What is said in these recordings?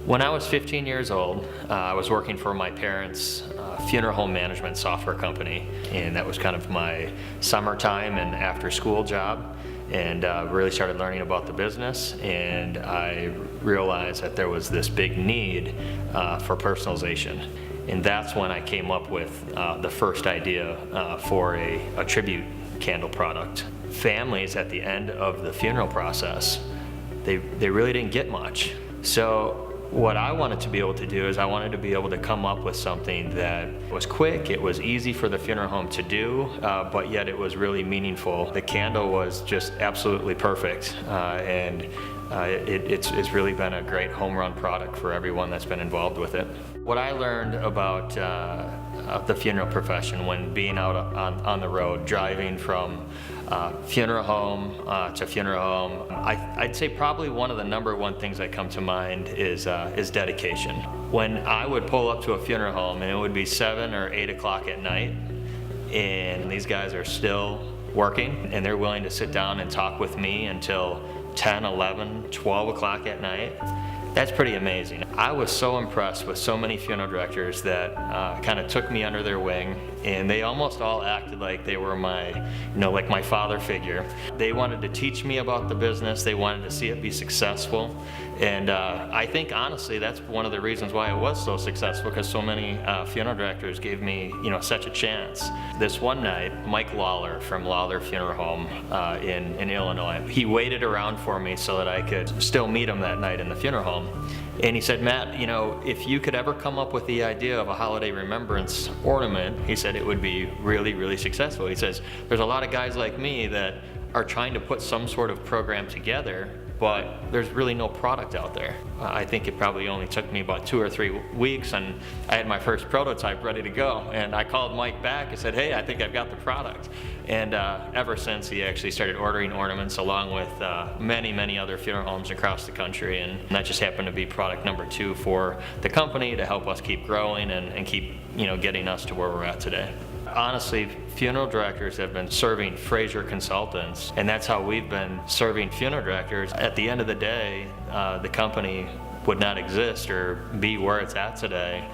When I was 15 years old, I was working for my parents' funeral home management software company, and that was kind of my summertime and after school job, and really started learning about the business, and I realized that there was this big need for personalization. And that's when I came up with the first idea for a tribute candle product. Families at the end of the funeral process, they really didn't get much. So what I wanted to be able to do is I wanted to be able to come up with something that was quick, it was easy for the funeral home to do, but yet it was really meaningful. The candle was just absolutely perfect, and it's really been a great home run product for everyone that's been involved with it. What I learned about the funeral profession when being out on the road, driving from funeral home to funeral home, I'd say probably one of the number one things that come to mind is dedication. When I would pull up to a funeral home and it would be 7 or 8 o'clock at night, and these guys are still working and they're willing to sit down and talk with me until 10, 11, 12 o'clock at night, that's pretty amazing. I was so impressed with so many funeral directors that kind of took me under their wing, and they almost all acted like they were like my father figure. They wanted to teach me about the business, they wanted to see it be successful, and I think honestly that's one of the reasons why it was so successful, because so many funeral directors gave me such a chance. This one night, Mike Lawler from Lawler Funeral Home in Illinois, he waited around for me so that I could still meet him that night in the funeral home. And he said, Matt, if you could ever come up with the idea of a holiday remembrance ornament, he said it would be really, really successful. He says, there's a lot of guys like me that are trying to put some sort of program together, but there's really no product out there. I think it probably only took me about 2 or 3 weeks, and I had my first prototype ready to go. And I called Mike back and said, hey, I think I've got the product. And ever since, he actually started ordering ornaments along with many, many other funeral homes across the country. And that just happened to be product number 2 for the company to help us keep growing and keep getting us to where we're at today. Honestly, funeral directors have been serving Frazer Consultants, and that's how we've been serving funeral directors. At the end of the day, the company would not exist or be where it's at today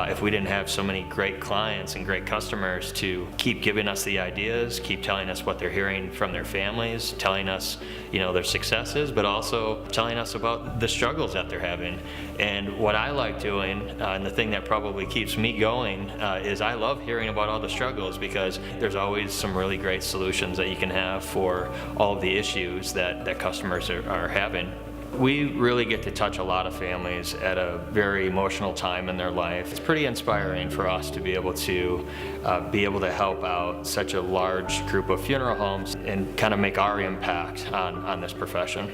if we didn't have so many great clients and great customers to keep giving us the ideas, keep telling us what they're hearing from their families, telling us their successes, but also telling us about the struggles that they're having. And what I like doing, and the thing that probably keeps me going, is I love hearing about all the struggles, because there's always some really great solutions that you can have for all of the issues that customers are having. We really get to touch a lot of families at a very emotional time in their life. It's pretty inspiring for us to be able to help out such a large group of funeral homes and kind of make our impact on this profession.